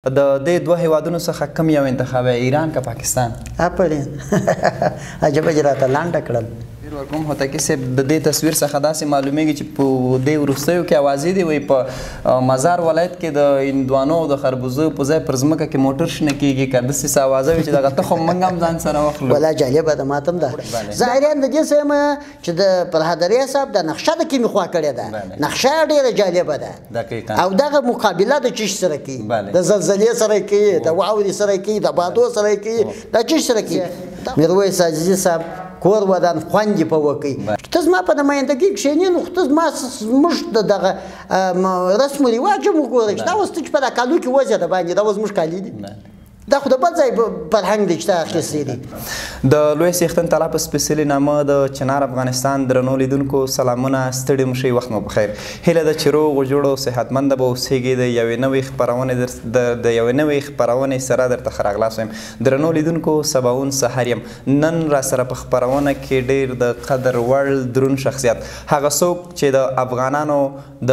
د دې دوه هیوادونو څخه کوم یو انتخابي ایران که پاکستان؟ آفرین عجبه چې راته لانډه کړل. ورکوم هوتکي صاحب د دې تصویر څخه داسې معلومیږي چې په دې وروستیو کې اوازې دي وایي په مزار ولایت کې د هندوانو او د خربوزو په ځای پر ځمکه کې موټر شنه کېږي که داسې څه اوازه وي چې دغه تخم موږ هم ځان سره واخلو. ولا جالبه ده ماته هم ده. ظاهرا د دې څه یم چې د پرهادري صاحب د نقشه د کومې خوا کړې ده، نقشه ډېره جالبه ده. دقیقا. او دغه مقابله د چیش سره کوي، د زلزلې سره کوي، د واورې سره کوي، د بادو سره کوي، د چیش سره کوي. میرویس عزیزي صاحب کور ودان خوندې په وکړي. ته زما په نمایندګۍ کښېنې نو خو ته زما زموږ د دغه رسم و رواج هم وګوره چې دا اوس ته چې په دا کالو کې وځې د باندې دا اوس زموږ کالي دي، دا خو د بل ځای فرهنګ دی چې تا اخیستی دي. د لوی څښتن طلا په سپېڅلي نامه د چنار افغانستان درنو لیدونکو سلامونه، ستړي مو شئ، وخت مو بخیر. هیله ده چې روغ جوړ او صحتمنده به اوسیږئ. د یوې نوې خپرونې سره درته ښه راغلاست وایم. درنو لیدونکو سباوون سهار یم. نن را سره په خپرونه کې ډېر د قدر وړ درون شخصیت، هغه څوک چې د افغانانو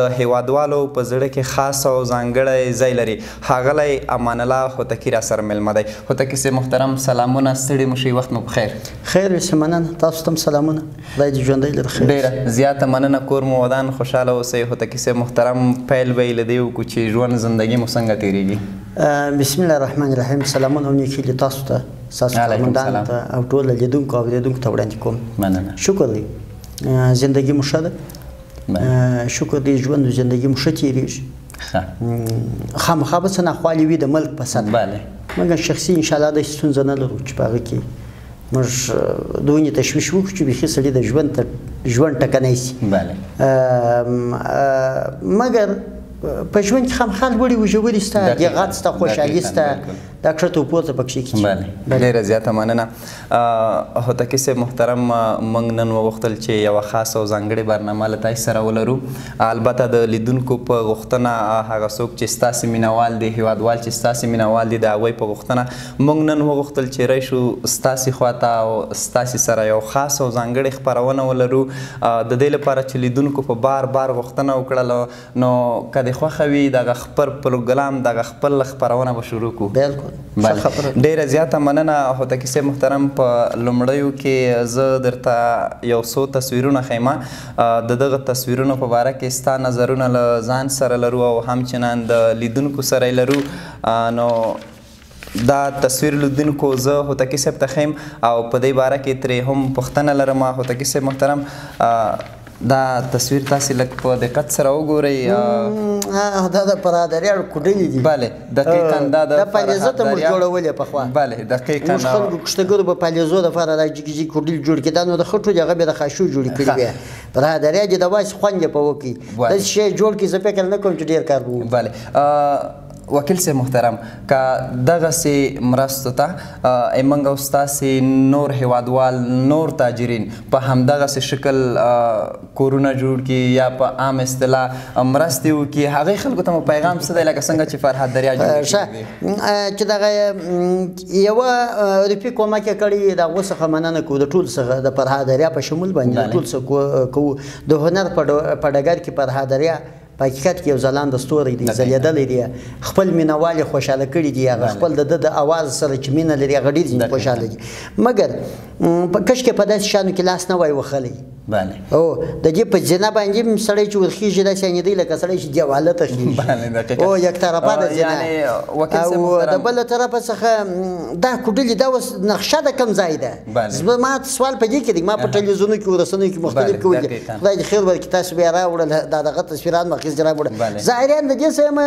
د هیوادوالو په زړه کې خاص او ځانګړی ځای لري، ښاغلی امان الله هوتکي را سره مېلمه دی. هوتکي صاحب محترم سلامونه، ستړي مو شئ، وخت مو بخیر. خیر اوسې، مننه. تاسو ته هم سلامونه، خدای دې ژوندی لري. خیر ډېره زیاته مننه. کور مو ودان خوشحاله اوسئ. هوتکي صاحب محترم پیل به یې له دې وکړو چې ژوند زندګي مو څنګه تېرېږي؟ بسم الله الرحمن الرحیم. سلامونه او نیکي دې تاسو ته، ستاسو خاوندانو ته او ټول لیدونکو او اورېدونکو ته وړاندې کوم. مننه. شکر دی زندګي مو ښه ده، شکر دی ژوند زندګي مو ښه تېرېږي. خامخا به څه ناخوالې وي د ملک په سطح، مګر شخصي انشاءالله داسې ستونزه نه لرو چې په هغه کې موږ دونې تشویش وکړو چې بیخي سړي د ژوند ټکنی شي. مګر په ژوند کې خامخا لوړې و ژورې شته، ګیغات شته، خوشحالي شته، دا کښته و پورته پکښې کېږي. ډېره زیاته مننه. هوتکي صاحب محترم، موږ نن وغوښتل چې یوه خاصه او ځانګړې برنامه له تاسو سره ولرو. البته د لیدونکو په غوښتنه هغه څوک چې ستاسې مینهوال دی، هیوادوال چې ستاسې مینهوال دي، د هغوی په غوښتنه موږ نن وغوښتل چې راشو ستاسې خواته او ستاسې سره یو خاص او ځانګړې خپرونه ولرو. د دې لپاره چې لیدونکو په بار بار غوښتنه وکړله، نو که دې خوښه وي دغه خپل پروګرام، دغه خپل خپرونه به شروع کړو. بالکل. ډېره زیاته مننه هوتکي صاحب محترم. په لومړیو کې زه درته یو څو تصویرونه ښیم. د دغه تصویرونو په باره کې ستا نظرونه له ځان سره لرو او همچنان د لیدونکو سره یې لرو. نو دا تصویر لیدونکو زه هوتکي صاحب ته ښیم او په دې باره کې ترې هم پوښتنه لرم. هوتکي صاحب محترم، دا تصویر تاسې لږ په دقت سره وګورئ. دا د پرهادریانو کوډلې دي. بله دقیقا دا د پالیزه ته موږ جوړولې پخوا. بله دقیقا. موږ خلکو کښتګرو په پالیزو دپاره دا جګ جګ کوډلې جوړ کړي، دا نو د خټو دي، هغه بیا د خاشو جوړې کړي. بیا پرهادریان دې داسې خوند یې په وکړي، داسې شی جوړ کړي. زه فکر نه کوم چې ډېر کار به وکړي. بله وکیل صاحب محترم، که دغسې مرستو ته موږ او ستاسې نور هیوادوال، نور تاجرین په همدغسې شکل کورونه جوړ کړي یا په عام اصطلاح مرستې وکړي، هغې خلکو ته مو پیغام څه دی لکه څنګه چې فرهاد دریا جوړ کړي چې دغه یوه روپۍ کومک یې کړی، د هغو څخه مننه کوو، د ټول څخه د فرهاد دریا په شمول باندې د ټول څه کوو. د هنر په ډګر کې فرهاد دریا په حقیقت کې یو ځلانده ستوری دی، ځلېدلی دی، خپل مینهوال یې خوشحاله کړي دي، هغه خپل د ده د اواز سره چې مینه لري هغه ډېر خوشحاله دي. مګر کشکې په داسې شیانو کې لاس نه وای وهلی. او د دې په زینه باندې هم سړی چې ورخېږي داسې یعنېدی لکه سړی چې دیواله ته خېږي، او یک طرفه ده زینه، او د بله طرفه څخه دا کوډلې دا اوس نقشه د کوم ځای ده. زما سوال په دې کې دی، ما په ټلویزیونو کې ورسنیو کې مختلف کې ولیدل، خدای دې خیر ورکړي، تاسو بیا راوړل دا دغه تصویرات مو اخیستي راوړل. ظاهرا د دې څه یم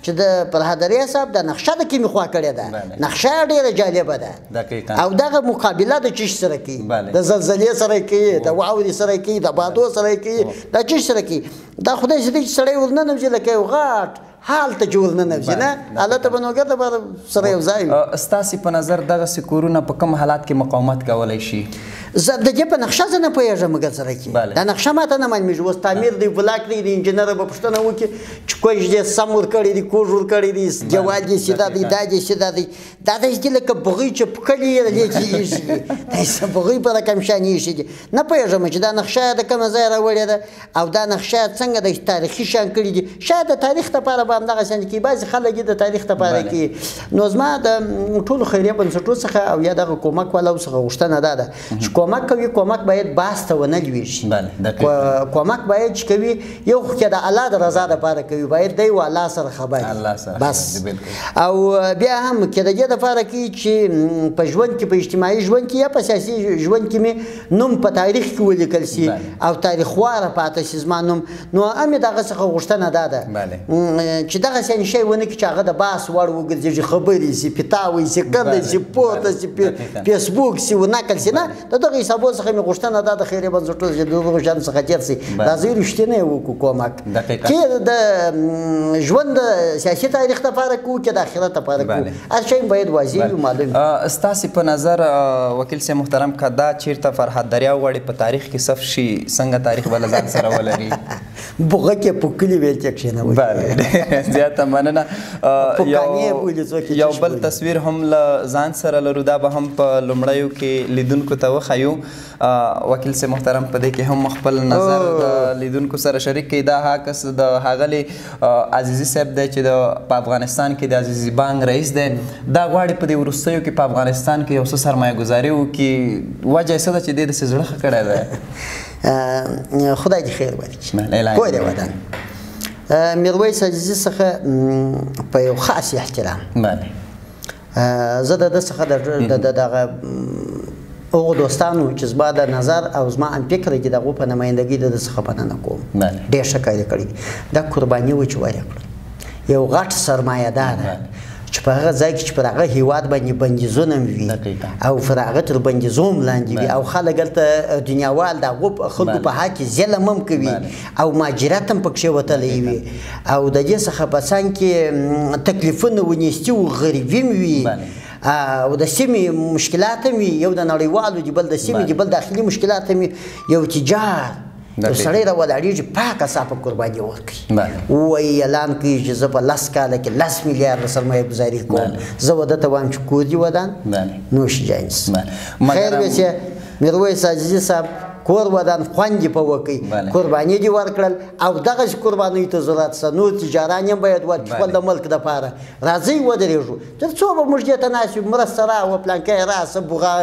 چې د پرهادري صاحب د نقشه د کومې خوا کړې ده، نقشه ډېره جالبه ده، او دغه مقابله د چیش سره کوي، د زلزلې سره کوي، د واورې سره کوي، د بادو سره کوي، د چیش سره کوي. دا خدای چې دی چې سړی ورننوځي لکه یو غټ حال ته چې ورننوځي، نه هلته به نوګر دپاره سره یو ځای وي. ستاسې په نظر دغسې کورونه په کوم حالات کې مقاومت کولی شي؟ زه د دې په نقشه زه نه پوهېږم مګر سره کې دا نقشه ماته نه معلومېږي اوس تعمیر دی بلاک دی د انجینر به پوښتنه وکړي چې کوژ دی سم ورکړی دی کوږ ورکړی دی جوال دی سیده دی دا دی سیده دی دا داسې لکه بغۍ چې په کلي یې دې کې ایښي دي داسې بغۍ په رقم شان ایښي دي نه پوهېږم چې دا نقشه د کومه ځای راوړې ده او دا نقشه څنګه د تاریخي شان کړي دي شاید د تاریخ دپاره به همدغسې کې بعضې خلک یې د تاریخ دپاره کوي نو زما د ټولو خیریه بنسټونو څخه او یا دغه کومک والاو څخه غوښتنه دا ده چې کومک کوي کومک باید باز ته ونه لویږي کومک باید چې کوي یو خو کې د الله د رضا دپاره کوي باید دی و الله سره خبر بس او بیا هم که د دې دپاره کوي چې په ژوند کې په اجتماعي ژوند کې یا په سیاسي ژوند کې مې نوم په تاریخ کې ولیکل سي او تاریخواره پاته سي زما نوم نو همې دغه څخه غوښتنه دا ده چې دغسې شی ونه کړي چې هغه د بحث وړ وګرځېږي خبرې سي پیتاوی سي کندی سي پورته سي فیسبوک سي ونقل سي نه د دغه حسابو څخه مې غوښتنه دا د خیریه بنسټونو چې د دغو شیانو څخه تېر سي راځئ رښتینی وکړو کومک کې د ژوند د سیاسي تاریخ دپاره کوو که د آخرت دپاره کوو هر شی باید واضح وي معلوم وي ستاسې په نظر وکیل صاحب محترم که دا چېرته فرهاد دریاب غواړي په تاریخ کې ثبت شي څنګه تاریخ به له ځان سره ولري بوغه کې په کلي ویل کې کښېنوي بله زیاته مننه یو بل تصویر هم له ځان سره لرو دا به هم په لومړیو کې لیدونکو ته وښیو وکیل صاحب محترم په دې کې هم خپل نظر د لیدونکو سره شریک کړي دا هکس د ښاغلي عزیزي صاحب دی چې په افغانستان کې د عزیزي بانک رئیس دی دا غواړي په دې وروستیو کې په افغانستان کې یو څه سرمایه گذاري وکړي وجه یې څه ده چې دې داسې زړه ښه کړی دی خدای دې خیر ورکړي کور یې ودان میرویس عزیزي څخه په یو خاص احترام زه د ده څخه د دغه هغو دوستانو چې زما د نظر او زما ان فکر کې د هغو په نمایندګۍ د ده څخه مننه کوم ډېر ښه کار یې کړی دا قرباني و چې ورکړه یو غټ سرمایه داره چې په هغه ځای کې چې پر هغه هېواد باندې بندیزونه وي او پر هغه تر بندیزو هم لاندې وي او خلک هلته دنیاوال د هغو خلکو په حق کې ظلم هم کوي او مهاجرت هم پکښې وتلی وي او د دې څخه په څنګ کې تکلیفونه ونیستي و غریبي هم وي او د سیمې مشکلات هم وي یو د نړیوالو دي بل د سیمې دي بل داخلي مشکلات هم وي یو تجار یو سړی راولاړېږي پاکه صافه قرباني ورکوي ووایي اعلان کوي چې زه په 10 کاله کې 10 میلیارده سرمایه ګزاري کوم زه به ده ته وایم چې کور دې ودان نوش جانس خیر ویسې میرویس عزیزي صاحب کور ودان خوند دې په وکړئ قرباني دې ورکړل او دغسې قربانیو ته ضرورت شته نور تجاران هم باید ورکړي خپل د ملک دپاره راځئ ودرېږو تر څو به موږ دې ته ناست یو مرسته راوړه پلانکی راسه بوغه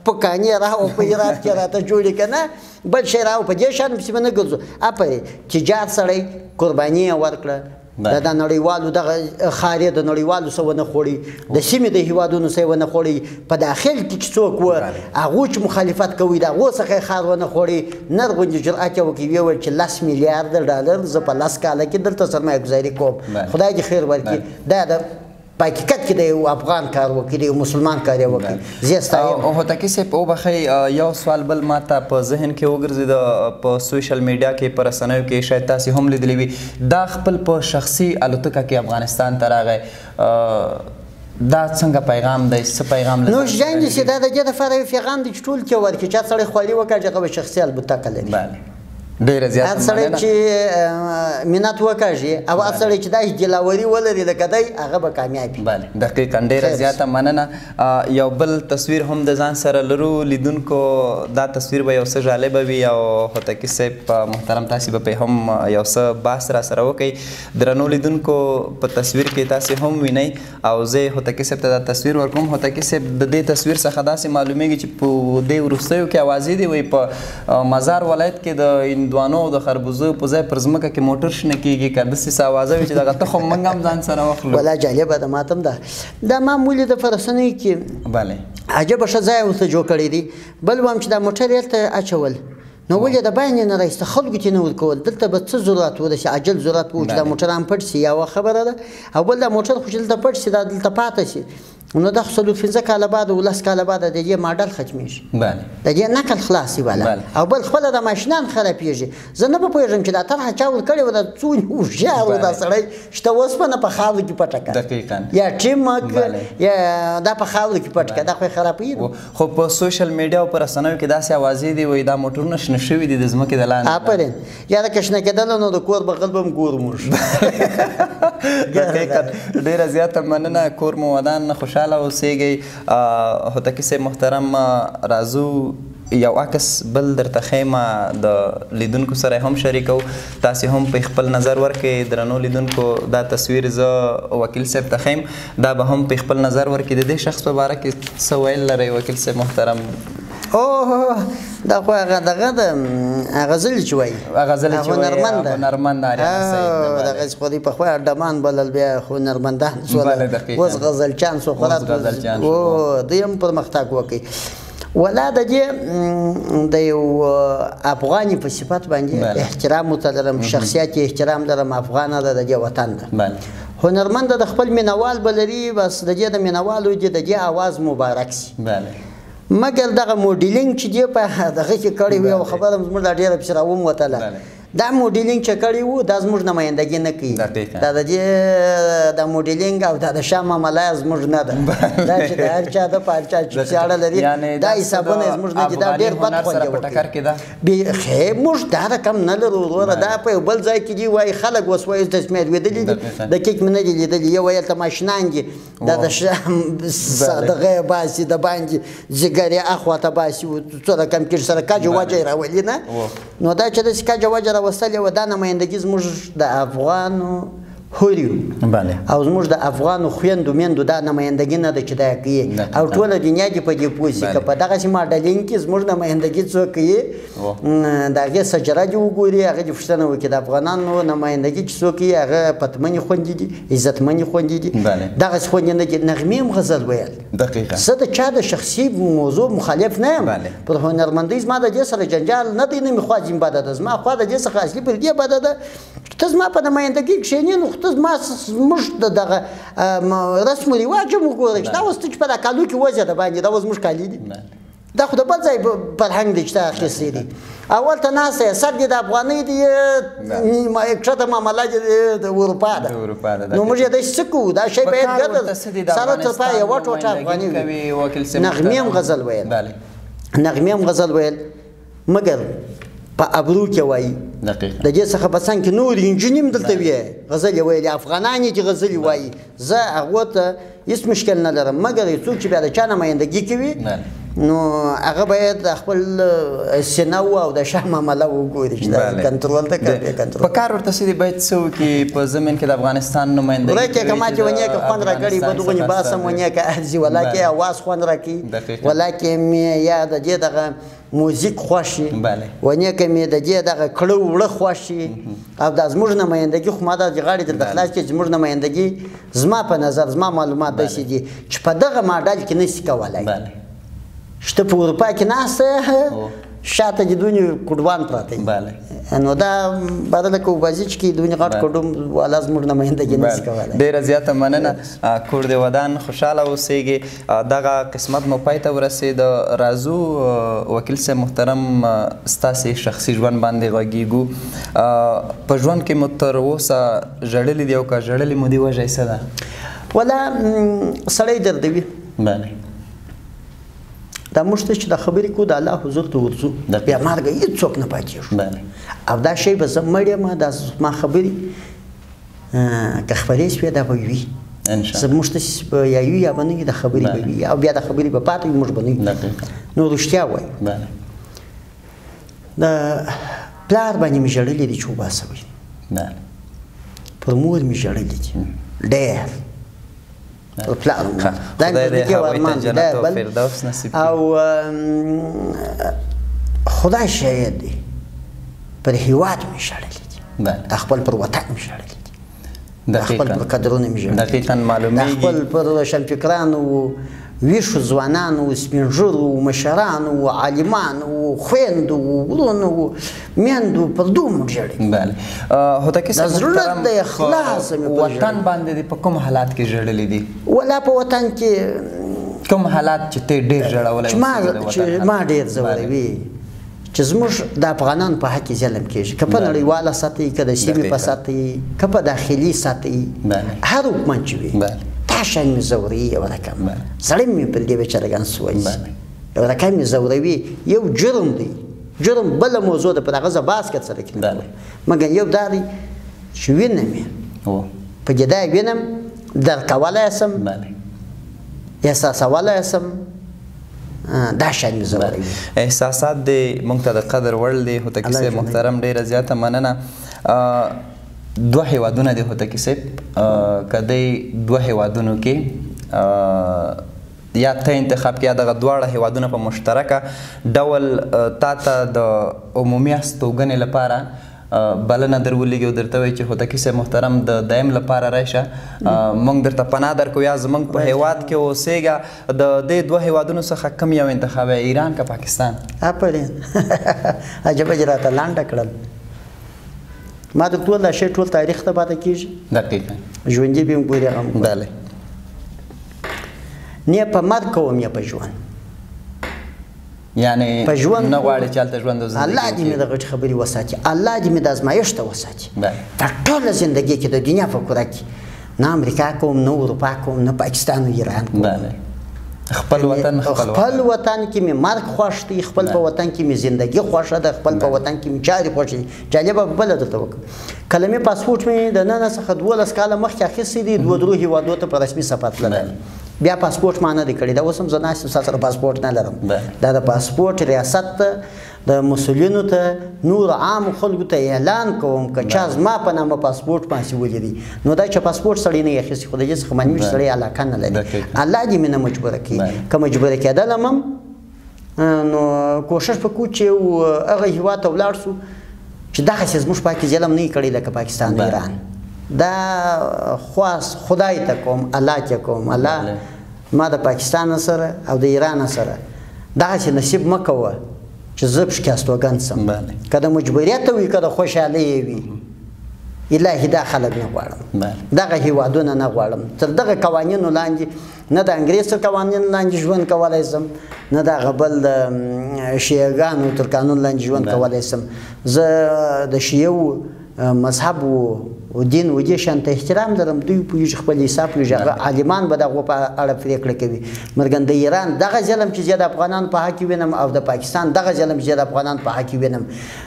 پکانې راوړه په هرات کې راته جوړې که نه بل شی راوړه په دې شان پسې به نه ګرځو افرې تجار سړی قرباني یې ورکړه د نړیوالو دغه خارې د نړیوالو څه ونه خوړي د سیمې د هېوادونو څه یې ونه خوړي په داخل کې چې څوک وه هغو چې مخالفت کوي د هغو څخه یې خار ونه خوړي نر غوندې جرأت یې وکړي ویې ویل چې 10 میلیارده ډالر زه په 10 کاله کې دلته سرمایه ګزاري کوم خدای دې خیر ورکړي دا د په حقیقت کې د یو افغان کار وکړي د یو مسلمان کار یې وکړي زه یې ستایم هوتکي صاحب وبښئ یو سوال بل ما ته په ذهن کې وګرځېده په سوشل میډیا کې په رسنیو کې شاید تاسې هم لیدلی وي دا خپل په شخصي الوتکه کې افغانستان ته راغی دا څنګه پیغام دی څه پیغام نو ژاین دي چې دا د دې دپاره یو پیغام دی چې ټول کې ورکړي چا سړی خواري وکړي هغه به شخصي الوتکه لري ډېره زیاته هر سړی چې منت وکړي او هر سړی چې داسې دلاوري ولري لکه دی هغه به کامیاب وي دقیقا ډېره زیاته مننه یو بل تصویر هم د ځان سره لرو لیدونکو دا تصویر به یو څه جالبه وي او هوتکي صاحب محترم تاسې به پرې هم یو څه بحث را سره وکړئ درنو لیدونکو په تصویر کې تاسې هم وینئ او زه هوتکي صاحب ته دا تصویر ورکوم هوتکي صاحب د دې تصویر څخه داسې معلومیږي چې په دې وروستیو کې اوازې دي وایي په مزار ولایت کې د هندوانو او د خربوزو په ځای پر ځمکه کې موټر شنه کیږي که داسې څه اوازه وي چې دغه تخم موږ هم ځان سره واخلو ولا جالبه ده ماته هم ده دا ما ولیده په رسنیو کې بلې عجبه ښه ځای ورته جوړ کړی دی بل وایم چې دا موټر یې هلته اچول نو ولې د باندې نه رایسته خلکو ته نه ورکول دلته به څه ضرورت و داسې عجل ضرورت و چې دا موټران پټ سي یوه خبره ده او بل دا موټر خو چې دلته پټ سي دا دلته پاته سي نو دا خو 15 کاله بعد او 10 کاله بعد د دې ماډل ختمیږي د دې نقل خلاصي والا او بل خپله د ماشینان خرابېږي زه نه پوهېږم چې دا طرحه چا ورکړې وه د څونې هوښیار و دا سړی چې ته اوسپنه په خاورو کې پټه کړه یا ټیمک یا دا په خاورو کې پټ کړه دا خو یې خرابوي خو په سوشل میډیا او په رسنیو کې داسې اوازې دي وایي دا موټرونه شنه شوي دي د ځمکې د لاندې آفرین یا د که شنه کېدله نو د کور بغل به هم ګورو موږ ډېره زیاته مننه کور مو ودان خوشحاله اوسیږئ هوتکي صاحب محترم راځو یو عکس بل درته ښیم د لیدونکو سره هم شریکو تاسې هم په خپل نظر ورکړئ درنو لیدونکو دا تصویر زه وکیل صاحب ته ښیم دا به هم په خپل نظر ورکړئ د دې شخص په باره کې څه ویل لرئ وکیل صاحب محترم اوه دا خو هغه دغه ده غزل چې وایي هنرمند دغه خو دوی پخوا ډمان بلل بیا خو هنرمندان شول اوس غزلچان شو خو دوی هم پرمختګ وکړي ولا د دې د یو افغاني په صفت باندې احترام ورته لرم شخصیت احترام لرم افغانه ده د دې وطن ده هنرمند د خپل مینوال به لري بس د دې د مینوالو د دې اواز مبارک سي مګر دغه موډیلینګ چې دی په دغه کې کړی وي او خبره زموږ دا ډېره پسې راووتله دا موډیلینګ چې کړی و دا زموږ نمایندګي نه کوي دا د دې د موډیلینګ او دا د شاه معامله زموږ نه ده دا چې د هر چا د په هر چا چې څېړه لري دا حسابونه زموږ نه دي دا ډېر بد خوند خیر موږ دا رقم نه لرو وروره دا په یو بل ځای کې دي وایي خلک اوس وایي تسمیت لوېدلي دي د کیک مې نه دي لیدلي یو ویل ته ماشینان دي دا د دغه یې باسي د باندې ځګر یې اخواته باسي څو رقم کې سره کاجو وجه یې راولي نه نو دا چې داسې کاجو وجه راوستلې وه دا نمایندګي زموږ د افغانو هوریو او زموږ د افغانو خویندو میندو دا نمایندګي نه ده چې دا کوي او ټوله دنیا دې په دې پوه سي که په دغسې ماډلینګ کې زموږ نمایندګي څوک کوي د هغې سجره دې وګوري هغه دې پوښتنه وکړي د افغانانو نمایندګي چې څوک کوي هغه پتمنې خویندې دي عزتمنې خویندې دي دغسې خویندې نه دي نغمې هم غزل ویل زه د چا د شخصي موضوع مخالف نه یم پر هنرمندۍ زما د دې سره جنجال نه دی نه مې خوا ځین بده ده زما خوا د دې څخه اصلي پر دې بده ده ته زما په نمایندګي کښېنې نو ته زما زموږ د دغه رسم و رواج هم وګوره چې دا اوس ته چې په دا کالو کې وځه د باندې دا اوس زموږ کالي دي دا خو د بل ځای فرهنګ دی چې تا اخیستی دي اول ته ناسته یې سر دې د افغانۍ دي کښته معامله دې د اروپا ده نو موږ یې داسې څه کوو دا شی باید ګرده سره تر پایه یوه ټوټه افغاني وي نغمې هم غزل ویل نغمې هم غزل ویل مګر په ابرو کې وایي د دې څخه په څنګ کې نور انجونې هم دلته ویې غزلې ویلې افغانان یې چې غزلې وایي زه هغو ته هېڅ مشکل نه لرم مګر یو څوک چې بیا د چا نمایندګي کوي نو هغه باید د خپل سینه او د شاه معامله وګوري چې دا کنټرول ته کوي کنټرول په کار ورته څه دي باید څه وکړي په زمین کې د افغانستان نمایندګي ورکې که ما چې ونیکه خوند راکړي بدغونې باسم ونیکه ارځي ولاکې اواز خوند راکړي ولاکې مې یا د دې دغه موزیک خوښي ونیکه مې د دې دغه کړه وړه خوښي او دا زموږ نمایندګي خو ما د غاړې درته خلاص کړي زموږ نمایندګي زما په نظر زما معلومات داسې دي چې په دغه ماډل کې نشي کولی شته په اروپا کې ناسته شاته دې دونې کډوان پراته دي نو دا بدله که وبازي چې کې دونې غټ کډوم والا زموږ نمایندګي نشي کولی ډېره زیاته مننه کور دې ودان خوشحاله اوسیږي دغه قسمت مو پای ته ورسېده راځو وکیل صاحب محترم ستاسې شخصي ژوند باندې غږیږو په ژوند کې مو تر اوسه ژړلي دي او که ژړلي مو دي وجه یې څه ده ولا سړی دردوي دا موږ ته چې دا خبرې کوو د الله حضور ته ورځو بیا مرګه هېڅوک نه پاتېږو او دا شی به زه مړ یم دا زما خبرې که خپرې شوې دا به وي موږ ته به یا وي یا به نه وي د خبرې به وي او بیا د خبرې به پاتې وي موږ به نه وي نو رښتیا وایو د پلار باندې مې ژړلي دي چې وباسوي پر مور مې ژړلي دي ډېر پلار دا مې کې ورمان دی دا بل او خدای شاید دی پر هیواد مې ژړلي دي د خپل پر وطن مې ژړلي دي د خپل پر قدرونه مې ژړلي دقیقا معلومیږي د خپل پر روشنفکرانو ویښو ځوانانو، سپین ږیرو، مشرانو، عالمانو، خویندو، ورونو، میندو پر دومره ژړي. بله هوتکي صاحب د زړه د اخلاص مې پر وطن باندې په کوم حالات کې ژړلي دي؟ ولا په وطن کې کوم حالات چې ته ډېر ژړولی چې ما ډېر ځوروي چې زموږ د افغانانو په حق کې ظلم کېږي، که په نړیواله سطحې، که د سیمې په سطحې، که په داخلي سطحې، هر حکومت چې وي دا شیان مې ځوروي. یو رقم زړه مې پر دې بېچارهګان سوځي، یو رقم مې ځوروي. یو جرم دی، جرم بله موضوع ده، په دغه زه بحث کې سره کې نه کوم، مګر یو دا دی چې وینم یې په جدای وینم، درک کولی سم، احساسولی سم، دا شیان مې ځوروي. احساسات دې موږ ته د قدر وړ دي. هوتکي صاحب محترم ډېره زیاته مننه. دوه هیوادونه دي هوتکي صاحب، که دی دوه هیوادونو کې یا ته انتخاب کې یا دغه دواړه هیوادونه په مشترکه ډول تا ته د عمومي استوګنې لپاره بلنه در ولېږي او درته وایي چې هوتکي صاحب محترم د دایم لپاره راشه، موږ درته پناه درکوو یا زموږ په هیواد کې اوسېږه، د دې دوه هیوادونو څخه کوم یو انتخاب یې، ایران که پاکستان؟ آفرین عجبه چې راته لانډه کړل. ما د ټول دا شی ټول تاریخ ته پاته کېږي، دقیقا ژوندي به م ګوري هغه م بله نه په مرګ کوم یا په ژوند، یعنې په ژوند نه غواړې چې هلته ژوند او زندګي الله دې مې د غټې خبرې وساتي، الله دې مې د ازمایښت ته وساتي. په ټوله زندګۍ کې د دنیا په کره کې نه امریکا کوم، نه اروپا کوم، نه پاکستان او ایران کوم. خپل وطن کې مې مرګ خوښ دی، خپل په وطن کې مې زندګي خوښه ده، خپل په وطن کې مې چارې خوښې دي. جالبه بله درته وکړم، کله مې پاسپورټ مې د نن څخه 12 کاله مخکې اخیستی دی، دوه درو هیوادو ته په رسمي سفر تللی، بیا پاسپورټ ما نه دی کړی. دا اوس هم زه ناست یم، ستا سره پاسپورټ نه لرم. دا د پاسپورټ ریاست ته، د مسؤلینو ته، نور عامو خلکو ته اعلان کوم که چا زما په نامه پاسپورټ پاسې ولیدي، نو دا چې پاسپورټ سړی نه اخیستي، خو د دې څخه معلومېږي سړی علاقه نه لري. الله دې مې نه مجبوره کړي، که مجبوره کېدلم هم نو کوشش وکړو چې هغه هېواد ته ولاړ شو چې دغسې زموږ پاکې ظلم نه یې کړی لکه پاکستان او ایران. دا خواست خدای ته کوم، الله ته کوم، الله ما د پاکستان سره او د ایران سره دغسې نصیب مه کوه چې زه پکې استوګن سم، که د مجبوریت وي که د خوشحالۍ وي. الهي دا خلک نه غواړم، دغه هیوادونه نه غواړم، تر دغه قوانینو لاندې نه د انګریز تر قوانینو لاندې ژوند کولی سم، نه دغه بل د شیعهګانو تر قانون لاندې ژوند کولی سم. زه د شیعو مذهب و دین و دې شان ته احترام لرم، دوی پوهېږي خپل حساب پوهېږي، هغه عالمان به د هغو په اړه پرېکړه کوي. مګر د ایران دغه ظلم چې زه د افغانانو په حق کې وینم او د پاکستان دغه ظلم چې زه د افغانانو په حق کې وینم،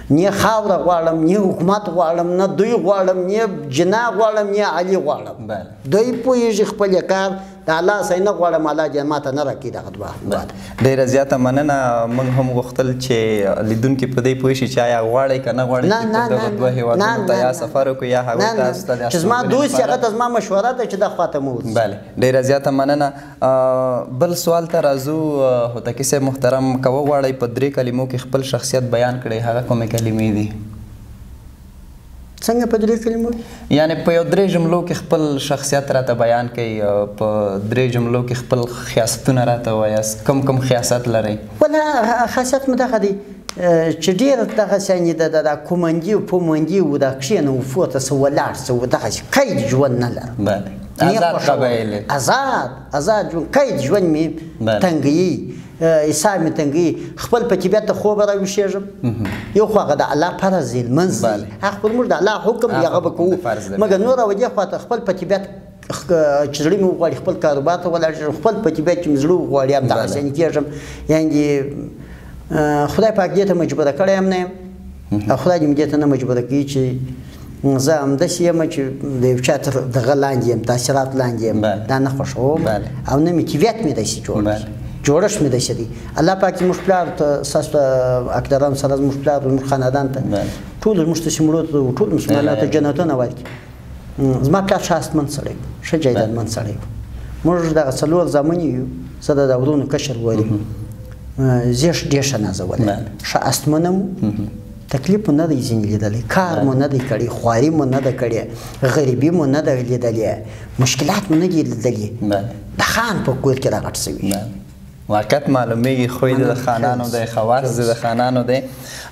نه خاوره غواړم، نه حکومت غواړم، نه دوی غواړم، نه جناح غواړم، نه علي غواړم. دوی پوهېږي خپل کار د الله سره نه غواړم، الله دې ماته نه راکړي دغه دوه. ډېره زیاته مننه. موږ هم غوښتل چې لیدونکي په دې پوه شي چې آیا غواړئ که نه غواړئ چې دغه دوه هېوادونو ته یا سفر وکړو یا هغوی ته ستاسو چې زما دوست هغه ته زما مشوره ده چې دا خواته مو ورسي. بله ډېره زیاته مننه. بل سوال ته راځو. هوتکي صاحب محترم، که وغواړئ په 3 کلمو کې خپل شخصیت بیان کړئ، هغه کومې کلمې دي؟ څنګه په 3 کلمو؟ یعنې په یو 3 جملو کې خپل شخصیت راته بیان کړئ، په 3 جملو کې خپل خیاستونه راته وایاست. کوم خیاست لرئ؟ ولا خاصیت مې دغه دی چې ډېر دغسې یعنې د کومندي او پومندي و د کښېنه و پورته څه ولاړ څه و دغسې قید ژوند نه لرم. آزاد قبایل، آزاد ژوند، قید ژوند مې تنګوي، حساب مې تنګوي. خپل په طبیعت ته خوب راویښېږم، یو خو هغه د الله فرض دی، لمونځ دی، هغه خو زموږ د الله حکم دی، هغه به کوو. مګر نور او دې خواته خپل په طبیعت چې زړه مې وغواړي خپل کاروبار ته ولاړ شم، خپل په طبیعت چې مې زړه وغواړي همدغسې یعنې کېږم. یعنې خدای پاک دې ته مجبوره کړی هم نه یم او خدای دې مې دې ته نه مجبوره کوي چې زه همداسې یم چې د یو چا تر دغه لاندې یم، تاثیرات لاندې یم. دا نه خوښوم او نه مې طبیعت مې داسې جوړښت مې داسې دی. الله پاک زموږ پلار ته، ستاسو ته اکدرانو سره زموږ پلار زموږ خاندان ته ټولو زموږ ته سیمړو ته ټولو مسلمانانو ته جنتونه ورکړي. زما پلار ښه هستمند سړی و، ښه جایدادمند سړی و. موږ دغه 4 زامن یو، زه د ورونو کشر ور یم. زه ډېر ښه نازولی، ښه هستمنه مو، تکلیف مو نه دی ځینې لیدلی، کار مو نه دی کړی، خواري مو نه ده کړې، غریبي مو نه ده لیدلې، مشکلات مو نه دي لیدلي، د خان په کور کې راغټ سوي. واقعیت معلومیږي خوی د خانانو دی، خواص د خانانو دی.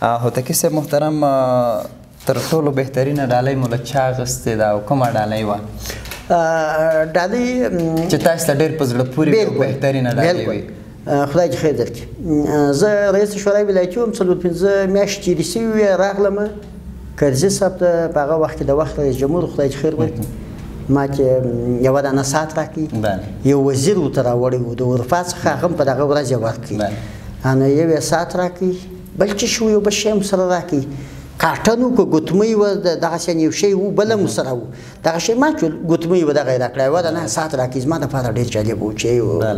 هوتکی صاحب محترم، تر ټولو بهترینه ډالۍ مو له چا اخیستې ده او کومه ډالۍ وه ډالۍ چې تاسو ته ډېر په زړه پورې وي او بهترینه ډالۍ وي؟ خدای دې خیر درکړي. زه رئیس شورای ولایتي وم، 4-5 میاشتې تېرې سوي وې، راغلم کرزي صاحب ته په هغه وخت کې د وخت رئیس جمهور خدای دې خیر ورکړي ما چې یوه دانه ساعت راکړي، یو وزیر ورته راوړی و د اروپا څخه، هغه هم په دغه ورځ یې ورکړي، نو یو یې ساعت راکړي، بل څه شی و یو بل شی هم سره راکړي، کارټن و که ګوتمۍ وه دغسې یو شی و بل هم سره و، دغه شی ما چې ګوتمۍ وه دغه یې راکړی، یوه دانه ساعت راکړي، زما دپاره ډېر جالب و چې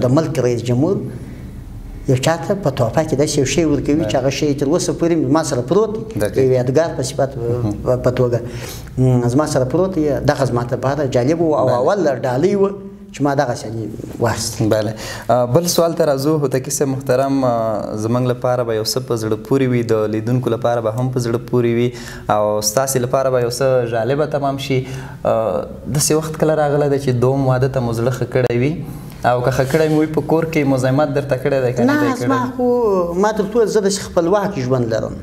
د ملک رئیس جمهور یو چاته په تحفه کې داسې یو شی ورکوي چې هغه شی تر اوسه پورې ما سره پروت دی، یو یادګار په صفت په توګه زما سره پروت دی، دغه زما لپاره جالب و او اول ډالۍ وه چې ما دغسې واخیستې. بله، بل سوال ته راځو. هوتکی صاحب محترم، زموږ لپاره به یو څه په زړه پورې وي، د لیدونکو لپاره به هم په زړه پورې وي او ستاسې لپاره به یو څه جالبه تمام شي. داسې وخت کله راغلی دی چې دوم واده ته مو زړه ښه کړی وي او که ښه کړی مو وي په کور کې مزاحمت درته کړی دی که نه دی کړی؟ نه، زما خو ما تر ټوله زه داسې خپلواک ژوند لرم،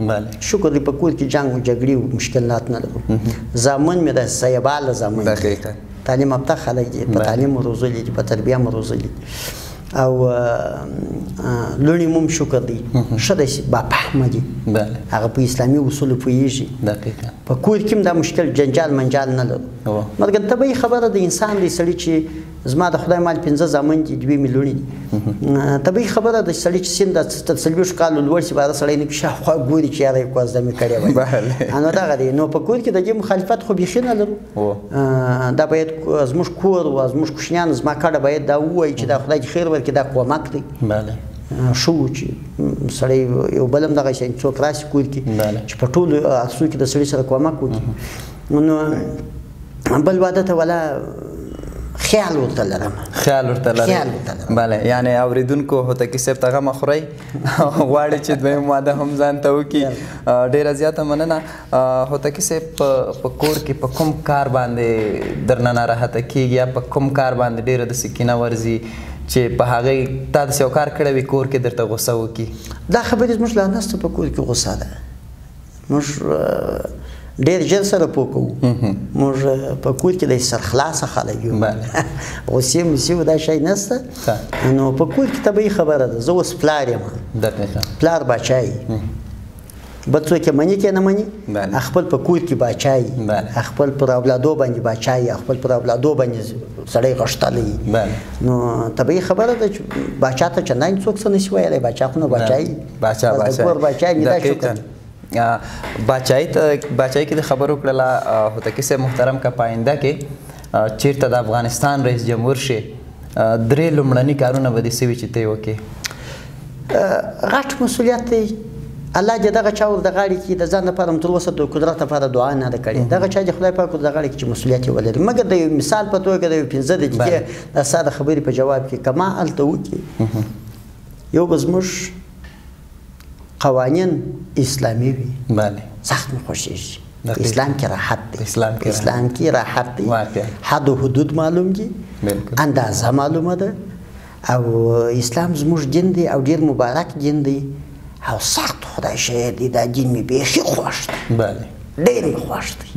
شکر دی، په کور کې جنګ و جګړې و مشکلات نه لرم، زامن مې داسې صیباله زامن دي، تعلیم یافته خلک دي، په تعلیم مو روزلي دي، په تربیه مو روزلي دي او لوڼې مو هم شکر دی ښه داسې بافهمه دي، هغه په اسلامي اصولو پوهېږي، په کور کې هم دا مشکل جنجال منجال نه لرو. مګر طبیعي خبره د انسان دی سړي چې زما د خدای مال 5 زامن دي، 2 مې لوڼې دي، طبیعي خبره ده چې سړي چې سن تر 40 کالو لوړ شي به هغه سړی نه شاوخوا ګوري چې یاره یې کوزده مې کړې وای، نو دغه دی. نو په کور کې د دې مخالفت خو بیخي نه لرو، دا باید زموږ کور و زموږ کوچنیان زما کډه باید دا ووایي چې دا خدای دې خیر ورکړي، دا کومک دی شو چې سړی یو بل هم دغه څوک راشي کور کې چې په ټولو عکسونو کې د سړي سره کومک وکړي. نو بل واده ته ولا خیال ورته لرم، خیال ورته لرم. بله، یعنی اوریدونکو هوتکی صاحب ته غم خورئ، غواړي چې دویم واده هم ځان ته وکړي. ډېره زیاته مننه. هوتکی صاحب په کور کې په کوم کار باندې درنه ناراحته کېږي یا په کوم کار باندې ډېره داسې کینه ورځي چې په هغې تا داسې یو کار کړی وي کور کې درته غوسه وکړي؟ دا خبرې زموږ لا نسته په کور کې غوسه ده، موږ ډېر ژر سره پوه کوو، موږ په کور کې د سرخلاصه خلک یو، غوسې موسې دا شی نسته. نو په کور کې طبیعي خبره ده، زه اوس پلار یم، پلار باچا یي، بل څوک یې مني که نه مني، خپل په کور کې باچا یي، خپل پر اولادو باندې باچا یي، خپل پر اولادو باندې سړی غښتلی یي. نو طبیعي خبره ده چې باچا ته چندانې څوک څه نشي ویلی، باچا خو نه باچا یي، د کور باچا یي، دا شکر. باچایي کې د خبرو کړله هوتکی صاحب محترم، که په آینده کې چیرته د افغانستان رئیس جمهور شي، 3 لومړني کارونه به دې څه وي چې ته یې وکړې؟ غټ مسؤلیت دی، الله دې دغه چا ور د غاړې کړي، د ځان لپاره هم تر اوسه د قدرت لپاره دعا نه ده کړې، دغه چا دې خدای پاک ور د غاړې کړي چې مسؤلیت یې ولري. مګر د یو مثال په توګه د یو 15 دقیقې د ساده خبرې په جواب کې که ما هلته وکړي، یو به زموږ قوانین اسلامی وي، سخت مې خوښېږي، اسلام کې راحت دی، اسلام کې راحت دی، حد و حدود معلوم دي، اندازه معلومه ده، او اسلام زموږ دین دی او ډېر مبارک دین دی او سخت خدای شهید دی، دا دین مې بیخي خوښ دی، ډېر مې خوښ دی،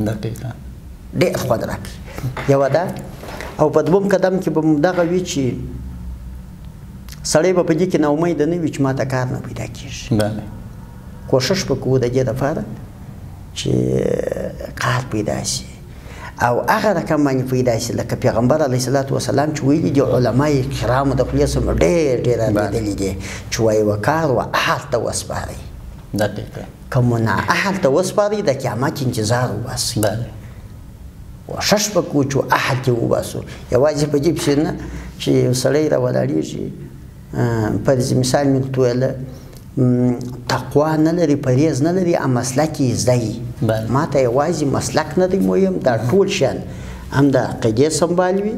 ډېر خوند راکوي. یوه ده، او په دوم قدم کې به دغه وي چې سړی به په دې کې ناامیده نه وي چې ما ته کار نه پیدا کېږي، کوشش به کوو د دې دپاره چې کار پیدا شي او هغه رقم باندې پیدا شي لکه پیغمبر علیه صلات وسلام چې ویلي دي، علمای کرامو د خولې څخه ډېر ډېر اورېدلي دي چې وایي وکار و اهل ته وسپارئ، که مو نااهل ته وسپارئ د قیامت انتظار وباسئ، کوشش به کوو چې اهل کې وباسو. یوازې په دې پسې نه چې یو سړی راولاړېږي، فرض مثال مې درته ویله، تقوا نه لري، پرهیز نه لري، ام مسلک یې زده وي، ما ته یوازې مسلک نه دی مهم، دا ټول شیان هم د عقیدې سمبال وي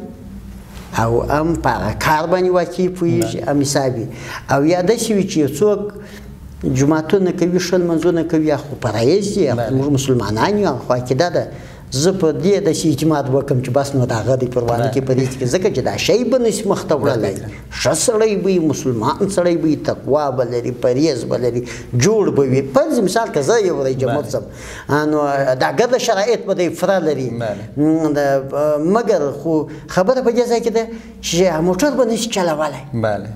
او هم په هغه کار باندې واقعي پوهېږي، هم حساب وي، او یا داسې وي چې یو څوک جوماتونه کوي ښه لمونځونه کوي خو فرایض دي موږ مسلمانان یو خو عقیده ده زه په دې داسې اعتماد وکړم چې بس نو د هغه د پروانه کې په دې کې ځکه چې دا شی به نشي مخ ته وړلی ښه سړی به وي مسلمان سړی به وي تقوا به لري پرهیز به لري جوړ به وي فرض مثال که زه یو ورځ جماعت ځم نو دا ګرده شرایط به دی پوره لري مګر خو خبره په دې ځای کې ده چې موټر به نشي چلولی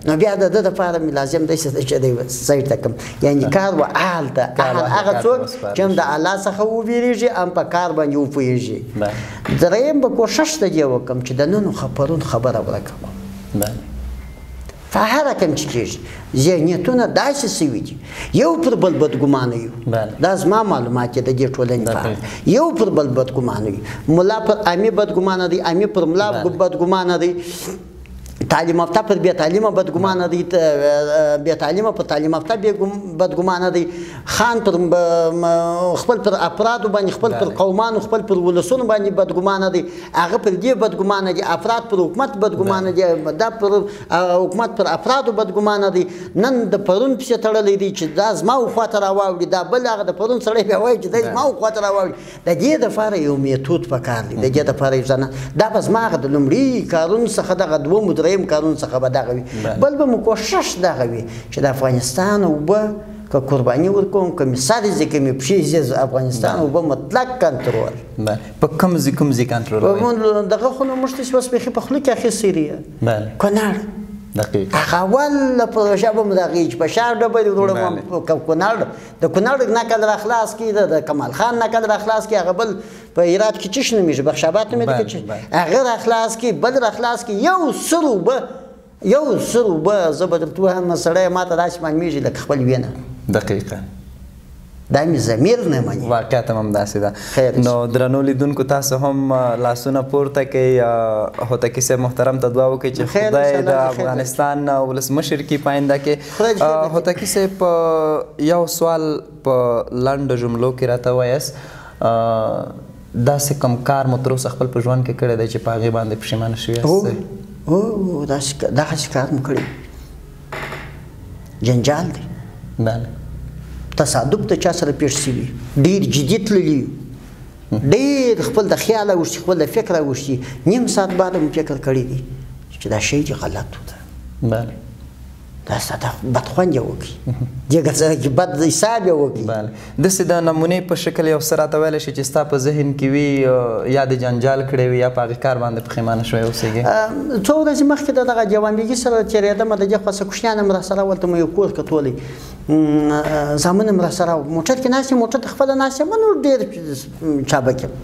نو بیا د ده دپاره مې لازم دی چې دی سایډ ته کړم یعنې کار و اهل ته اهل هغه څوک چې هم د الله څخه وبېرېږي هم په کار باندې وپوهېږي دریم به کوشش د دې وکړم چې د نن پرون خبره ورکه کړم په هر رقم چې کېږي ذهنیتونه داسې سوي دي یو پر بل بدګمانه یو دا زما معلومات د دې ټولنې په اړه یو پر بل بدګمانه یو ملا پر امي بدګمانه دی امي پر ملا بدګمانه دی تعلیم یافته پر بې تعلیمه بدګمانه دی بې تعلیمه پر تعلیم یافته بدګمانه دی خان پر خپل پر افرادو باندې خپل پر قومانو خپل پر ولسونو باندې بدګمانه دی هغه پر دې بدګمانه دي افراد پر حکومت بدګمانه دي دا پر حکومت پر افرادو بدګمانه دي نن د پرون پسې تړلی دی چې دا زما خواته راواوړي دا بل هغه د پرون سړی بیا وایي چې دا زما خواته راواوړي د دې دپاره یو میتود پکار دی د دې دپاره یو ځانه دا به زما هغه د لومړي کارونو څخه دغه دوه دریم کارونو څخه به دغه وي بل به مو کوشش دغه وي چې د افغانستان اوبه که قرباني ورکوم که مې سر ځي که مې پښې ځي افغانستان اوبه مطلق کنټرول په کوم ځای کنټرول دغه خو نو موږ ته اوس بیخي په خوله کې اخیستی دی کونړ هغه اول پروژه به مو د هغې چې په شا ډبرې وروړم کونړ د کونړ نقل را خلاص کړي د کمال خان نقل را خلاص کړي هغه بل په هرات کې چش نومېږي بخشاباد نومېږي چې هغه را خلاص کړي بل را خلاص کړي یو سر اوبه زه به درته ووایم سړی ما ته داسې معلومېږي لکه خپل وینه دقیقا دا مې ضمیر نه مني واقعیت هم همداسې ده نو درنو لیدونکو تاسو هم لاسونه پورته کړئ هوتکي صاحب محترم ته دعا وکړئ چې خدای د افغانستان ولسمشر کې پاینده کې هوتکي صاحب یو سوال په لنډو جملو کې راته ووایاست داسې کوم کار مو تر اوسه خپل په ژوند کې کړی دی چې په هغې باندې پښیمانه شوي یاست دغسې کار مو کړی جنجال دی تصادف د چا سره پیښ شوي ډېر جدي تللي ډېر خپل د خیال اوښتي خپل د فکر اوښتي نیم ساعت بعد مو فکر کړی دی چې دا شی دې غلط ده دا ساده بدخوند یې وکړي دې ځای کې بد حساب یې وکړي داسې د نمونې په شکل یو څه راته ویلی شي چې ستا په ذهن کې وي یا د جنجال کړی وي یا په هغې کار باندې پښیمانه شوی اوسېږي څو ورځې مخکې د دغه جوانبګي سره تېرېدم د دې خاصه کوشنیان هم راسره ولته مو یو کور کتولی زامن هم راسره موټر کې ناست یم موټر ته خپله ناست یم نو ډېر چابک یم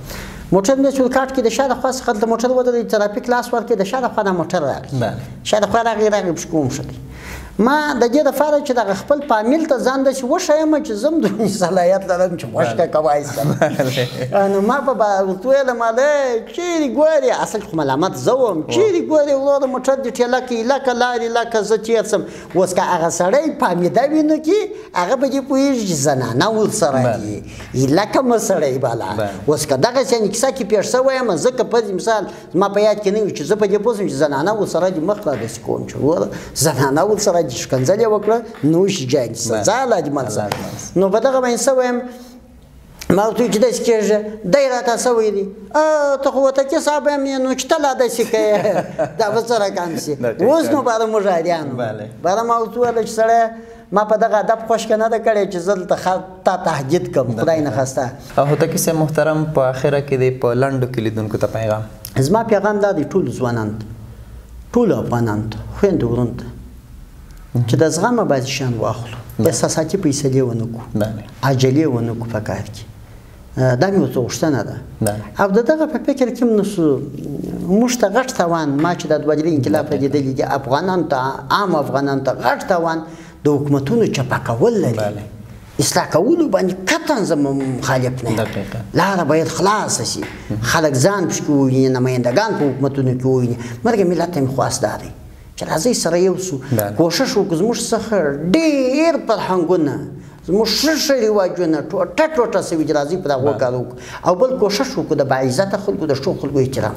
موټر مې چې کاټ کې د شا د خوا څخه د موټر ودرېد ترافیک لاس ورکړې د شا د خوا دا موټر راغی شا د خوا راغی پشکو ومښتې ما د دې دپاره چې دغه خپل فامیل ته ځان داسې وښیم چې زه هم دومره صلاحیت لرم چې غوښکه کوای شم نو ما به ورته ویلم هلی چیرې ګورې اصل خو ملامت زه وم چیرې ګورې وروره موټر دې ټېله کوي لکه لارې لکه زه تېر شم اوس که هغه سړی فهمیده وي نو کې هغه به دې پوهېږي چې زنانه ورسره دي لکه مه سړی بالا اوس که دغسې یعنې کیسه کې پېښ شوی یم زه که فرض مثال زما په یاد کې نه وي چې زه په دې پوه شم چې زنانه ورسره دي مخ را داسې کوم چې وروره زنانه ورسره شکنځل یې وکړه نوش جنګ سزا لاجمل نو په دغه باندې څه وایم ما ورته وویل چې داسې کېږي دی راته څه ویلي ته خو هوتکي صاحب یم نو چې ته لا داسې کوې دا به څه رقم شي اوس نو باره موږ عادیانو باره ما ورته وویل چې سړی ما په دغه ادب خوشکه نه ده کړې چې زه دلته تا تهدید کړم خدای نخواسته هوتکي صاحب محترم په اخره کې دی په لنډو کې لیدونکو ته پیغام زما پیغام دا دی ټولو ځوانانو ته ټولو افغانانو ته خویندو ورونو ته چې د زغمه باید شیان واخلو احساساتي فیصلې ونه کړو عجلې ونه کړو په کار کې دا مې ورته غوښتنه ده او د دغه په فکر کې هم نسو موږ ته غټ تاوان ما چې د دوه انقلاب لیدلی دي افغانانو ته عام افغانانو ته غټ تاوان د حکومتونو چپه کول لري اصلاح کولو باندې قطعا زه مخالف نه یم لاره باید خلاصه شي خلک ځان پشکې وویني نمایندګان په حکومتونو کې وویني مرګه ملت ته مې خواست دا دی چې راځئ سره یو سو کوشش وکړو زموږ څخه ډېر فرهنګونه زموږ ښه رواجونه ټوټه ټوټه سوي چې راځئ په دغو کار وکړو او بل کوشش وکړو د باعزته خلکو د ښو خلکو احترام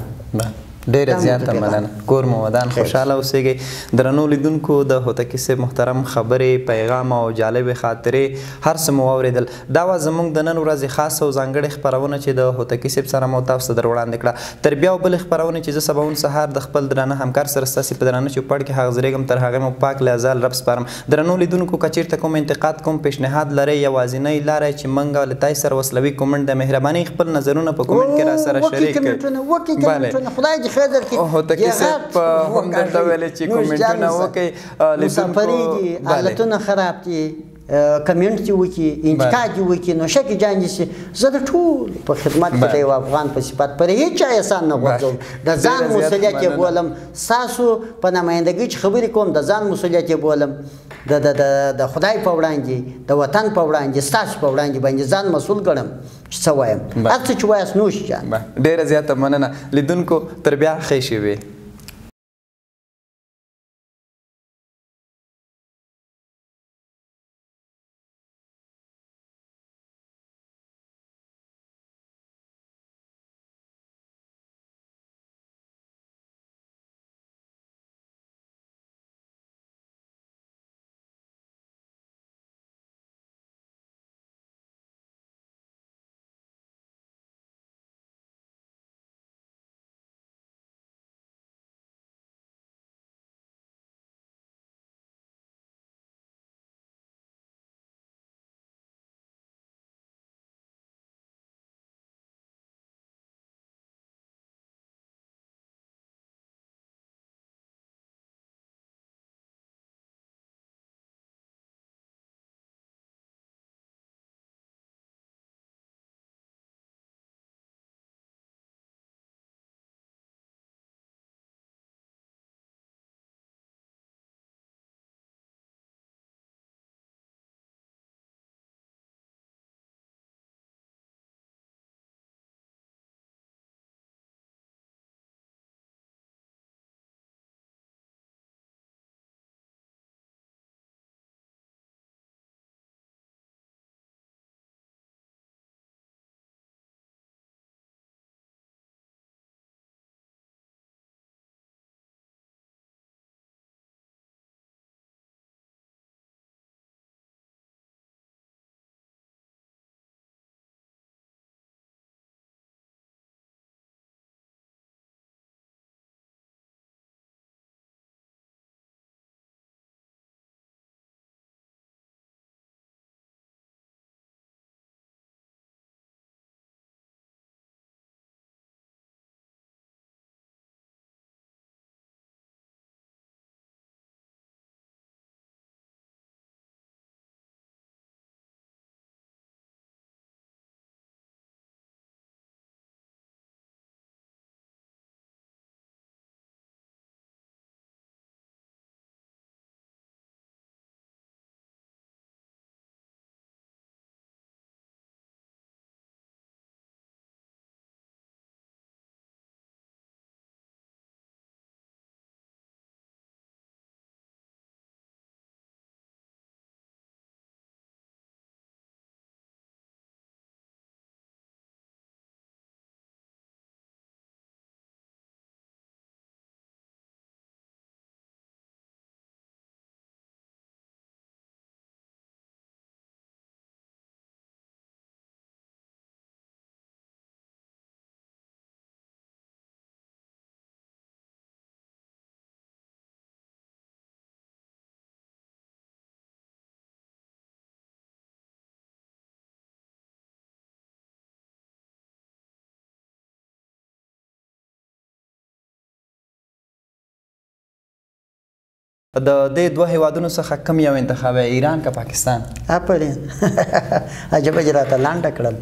ډیره زیاته مننه. کور مو ودان، خوشحاله اوسئ. درنو لیدونکو د هوتکی صاحب محترم خبرې، پیغام او جالبې خاطرې هر څه مو واورېدل. دا وه زموږ د نن ورځې خاصه او ځانګړې خپرونه چې د هوتکی صاحب سره مو تاسو ته در وړاندې کړه. تر بیا او بلې خپرونې چې زه سباوون سهار د خپل درانه همکار سره ستاسې په درانه چوپړ کې حاضرېږم، تر هغې مو پاک له ازال رب سپارم. درنو لیدونکو که چېرته کوم انتقاد، کوم پیشنهاد لرئ، یوازینۍ لاره چې موږ له تاسې سره وسلوي کومنټ د مهربانۍ خپل نظرونه په کومنټ کې را سره شریک کړئ. هوتکی صاحب هم درته ویلې چې کومنټونه وکړئ. مسافري دي، حالتونه خراب دي، کمنټ دې وکړي، انتقاد دې وکړي، نو شکې جان دې شي. زه د ټولو په خدمت کې د یو افغان په صفت پر هېڅ چا احسان نه غورځوم. د ځان مسؤلیت یې بولم. ستاسو په نمایندګۍ چې خبرې کوم د ځان مسؤلیت یې بولم. د خدای په وړاندې، د وطن په وړاندې، ستاسو په وړاندې باندې ځان مسؤل ګڼم چې څه وایم. هر څه چې وایاست نوش جان. ډېره زیاته مننه. لیدونکو تر بیا ښې شېبې. د دې دوه هیوادونو څخه کوم یو انتخاب ایران که پاکستان؟ آفرین عجبه چې راته لانډه کړل.